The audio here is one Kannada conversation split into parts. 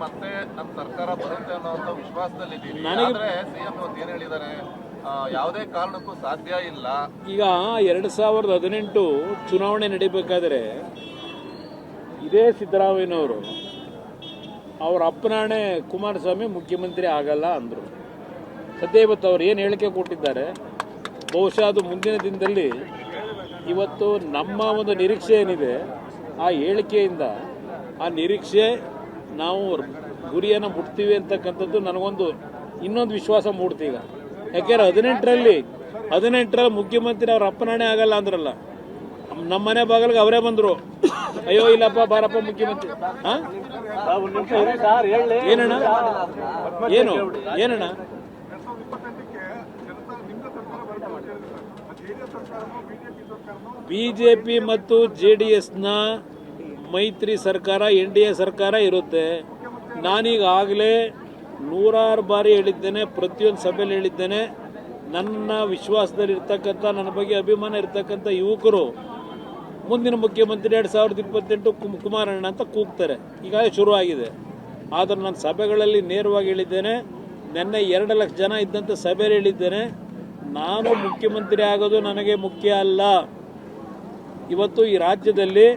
ಮತ್ತೆ ನಮ್ಮ ಸರ್ಕಾರ ಬರುತ್ತೆ ಅನ್ನೋ ವಿಶ್ವಾಸದಲ್ಲಿದ್ದೀವಿ. ಆದ್ರೆ ಸಿಎಂ ಏನ್ ಹೇಳಿದ್ದಾರೆ, ಯಾವುದೇ ಕಾರಣಕ್ಕೂ ಸಾಧ್ಯ ಇಲ್ಲ. ಈಗ 2018 ಚುನಾವಣೆ ನಡೀಬೇಕಾದ್ರೆ ಇದೇ ಸಿದ್ದರಾಮಯ್ಯನವರು ಅವ್ರ ಅಪ್ಪನಾಣೆ ಕುಮಾರಸ್ವಾಮಿ ಮುಖ್ಯಮಂತ್ರಿ ಆಗಲ್ಲ ಅಂದರು. ಸದ್ಯ ಇವತ್ತು ಅವ್ರು ಏನು ಹೇಳಿಕೆ ಕೊಟ್ಟಿದ್ದಾರೆ, ಬಹುಶಃ ಅದು ಮುಂದಿನ ದಿನದಲ್ಲಿ ಇವತ್ತು ನಮ್ಮ ಒಂದು ನಿರೀಕ್ಷೆ ಏನಿದೆ ಆ ಹೇಳಿಕೆಯಿಂದ ಆ ನಿರೀಕ್ಷೆ ನಾವು ಗುರಿಯನ್ನು ಮುಟ್ತೀವಿ ಅಂತಕ್ಕಂಥದ್ದು ನನಗೊಂದು ಇನ್ನೊಂದು ವಿಶ್ವಾಸ ಮೂಡ್ತಿ. ಈಗ ಯಾಕೆಂದ್ರೆ 18ರಲ್ಲಿ ಮುಖ್ಯಮಂತ್ರಿ ಅವ್ರ ಅಪ್ಪನಾಣೆ ಆಗಲ್ಲ ಅಂದ್ರಲ್ಲ, ನಮ್ಮ ಮನೆ ಬಾಗಿಲಿಗೆ ಅವರೇ ಬಂದರು, ಅಯ್ಯೋ ಇಲ್ಲಪ್ಪ ಬಾರಪ್ಪ ಮುಖ್ಯಮಂತ್ರಿ. ಏನಣ್ಣ ಏನು ಏನಣ್ಣ ಬಿಜೆಪಿ ಮತ್ತು JDSನ ಮೈತ್ರಿ ಸರ್ಕಾರ NDA ಸರ್ಕಾರ ಇರುತ್ತೆ. ನಾನೀಗಾಗಲೇ 100 ಬಾರಿ ಹೇಳಿದ್ದೇನೆ, ಪ್ರತಿಯೊಂದು ಸಭೆಯಲ್ಲಿ ಹೇಳಿದ್ದೇನೆ, ನನ್ನ ವಿಶ್ವಾಸದಲ್ಲಿ ಇರ್ತಕ್ಕಂಥ, ನನ್ನ ಬಗ್ಗೆ ಅಭಿಮಾನ ಇರ್ತಕ್ಕಂಥ ಯುವಕರು ಮುಂದಿನ ಮುಖ್ಯಮಂತ್ರಿ 2028 ಕುಮಾರಣ್ಣ ಅಂತ ಕೂಗ್ತಾರೆ. ಈಗಾಗಲೇ ಶುರುವಾಗಿದೆ. ಆದರೆ ನಾನು ಸಭೆಗಳಲ್ಲಿ ನೇರವಾಗಿ ಹೇಳಿದ್ದೇನೆ, ನಿನ್ನೆ 2 ಲಕ್ಷ ಜನ ಇದ್ದಂಥ ಸಭೆಯಲ್ಲಿ ಹೇಳಿದ್ದೇನೆ, ನಾನು ಮುಖ್ಯಮಂತ್ರಿ ಆಗೋದು ನನಗೆ ಮುಖ್ಯ ಅಲ್ಲ. ಇವತ್ತು ಈ ರಾಜ್ಯದಲ್ಲಿ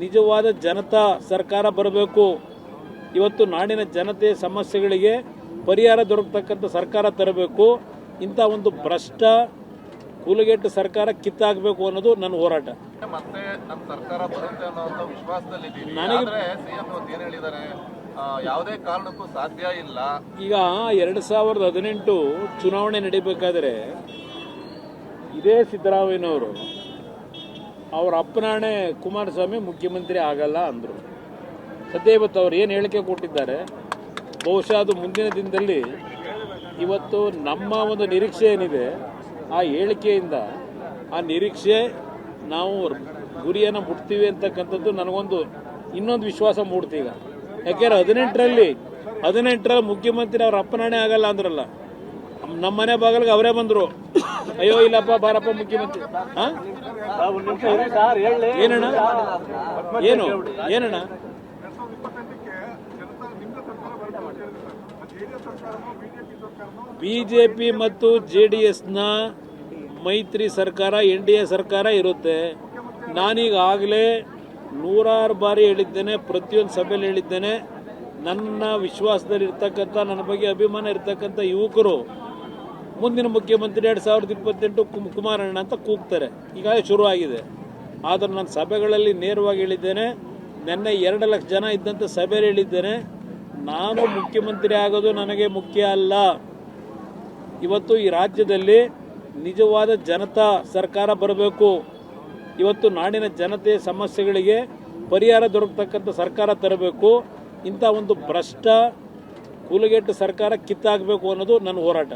ನಿಜವಾದ ಜನತಾ ಸರ್ಕಾರ ಬರಬೇಕು. ಇವತ್ತು ನಾಡಿನ ಜನತೆಯ ಸಮಸ್ಯೆಗಳಿಗೆ ಪರಿಹಾರ ದೊರಕತಕ್ಕಂಥ ಸರ್ಕಾರ ತರಬೇಕು. ಇಂಥ ಒಂದು ಭ್ರಷ್ಟ ಕೂಲಗೆಟ್ಟು ಸರ್ಕಾರ ಕಿತ್ತಾಗಬೇಕು ಅನ್ನೋದು ನನ್ನ ಹೋರಾಟ. ಮತ್ತೆ ನಮ್ಮ ಸರ್ಕಾರ ಬರುತ್ತೆ ಅನ್ನೋ ವಿಶ್ವಾಸದಲ್ಲಿದ್ದೀವಿ. ಆದ್ರೆ ಸಿಎಂ ಏನ್ ಹೇಳಿದ್ದಾರೆ, ಯಾವುದೇ ಕಾರಣಕ್ಕೂ ಸಾಧ್ಯ ಇಲ್ಲ. ಈಗ 2018 ಚುನಾವಣೆ ನಡೀಬೇಕಾದ್ರೆ ಇದೇ ಸಿದ್ದರಾಮಯ್ಯನವರು ಅವ್ರ ಅಪ್ಪನಾಣೆ ಕುಮಾರಸ್ವಾಮಿ ಮುಖ್ಯಮಂತ್ರಿ ಆಗಲ್ಲ ಅಂದರು. ಸದ್ಯ ಇವತ್ತು ಅವ್ರು ಏನು ಹೇಳಿಕೆ ಕೊಟ್ಟಿದ್ದಾರೆ, ಬಹುಶಃ ಅದು ಮುಂದಿನ ದಿನದಲ್ಲಿ ಇವತ್ತು ನಮ್ಮ ಒಂದು ನಿರೀಕ್ಷೆ ಏನಿದೆ ಆ ಹೇಳಿಕೆಯಿಂದ ಆ ನಿರೀಕ್ಷೆ ನಾವು ಗುರಿಯನ್ನು ಮುಟ್ತೀವಿ ಅಂತಕ್ಕಂಥದ್ದು ನನಗೊಂದು ಇನ್ನೊಂದು ವಿಶ್ವಾಸ ಮೂಡ್ತಿ. ಈಗ ಯಾಕೆಂದ್ರೆ 18ರಲ್ಲಿ ಮುಖ್ಯಮಂತ್ರಿ ಅವ್ರ ಅಪ್ಪನಾಣೆ ಆಗಲ್ಲ ಅಂದ್ರಲ್ಲ, ನಮ್ಮ ಮನೆ ಬಾಗಿಲಿಗೆ ಅವರೇ ಬಂದರು, ಅಯ್ಯೋ ಇಲ್ಲಪ್ಪ ಬಾರಪ್ಪ ಮುಖ್ಯಮಂತ್ರಿ. ಏನಣ್ಣ ಏನು ಏನಣ್ಣ ಬಿಜೆಪಿ ಮತ್ತು JDSನ ಮೈತ್ರಿ ಸರ್ಕಾರ NDA ಸರ್ಕಾರ ಇರುತ್ತೆ. ನಾನೀಗಾಗಲೇ 100 ಬಾರಿ ಹೇಳಿದ್ದೇನೆ, ಪ್ರತಿಯೊಂದು ಸಭೆಯಲ್ಲಿ ಹೇಳಿದ್ದೇನೆ, ನನ್ನ ವಿಶ್ವಾಸದಲ್ಲಿ ಇರ್ತಕ್ಕಂಥ, ನನ್ನ ಬಗ್ಗೆ ಅಭಿಮಾನ ಇರ್ತಕ್ಕಂಥ ಯುವಕರು ಮುಂದಿನ ಮುಖ್ಯಮಂತ್ರಿ 2028 ಕುಮಾರಣ್ಣ ಅಂತ ಕೂಗ್ತಾರೆ. ಈಗಾಗಲೇ ಶುರುವಾಗಿದೆ. ಆದರೆ ನಾನು ಸಭೆಗಳಲ್ಲಿ ನೇರವಾಗಿ ಹೇಳಿದ್ದೇನೆ, ನಿನ್ನೆ 2 ಲಕ್ಷ ಜನ ಇದ್ದಂಥ ಸಭೆಯಲ್ಲಿ ಹೇಳಿದ್ದೇನೆ, ನಾನು ಮುಖ್ಯಮಂತ್ರಿ ಆಗೋದು ನನಗೆ ಮುಖ್ಯ ಅಲ್ಲ. ಇವತ್ತು ಈ ರಾಜ್ಯದಲ್ಲಿ ನಿಜವಾದ ಜನತಾ ಸರ್ಕಾರ ಬರಬೇಕು. ಇವತ್ತು ನಾಡಿನ ಜನತೆಯ ಸಮಸ್ಯೆಗಳಿಗೆ ಪರಿಹಾರ ದೊರಕತಕ್ಕಂಥ ಸರ್ಕಾರ ತರಬೇಕು. ಇಂಥ ಒಂದು ಭ್ರಷ್ಟ ಕೂಲಗೆಟ್ಟು ಸರ್ಕಾರ ಕಿತ್ತಾಗಬೇಕು ಅನ್ನೋದು ನನ್ನ ಹೋರಾಟ.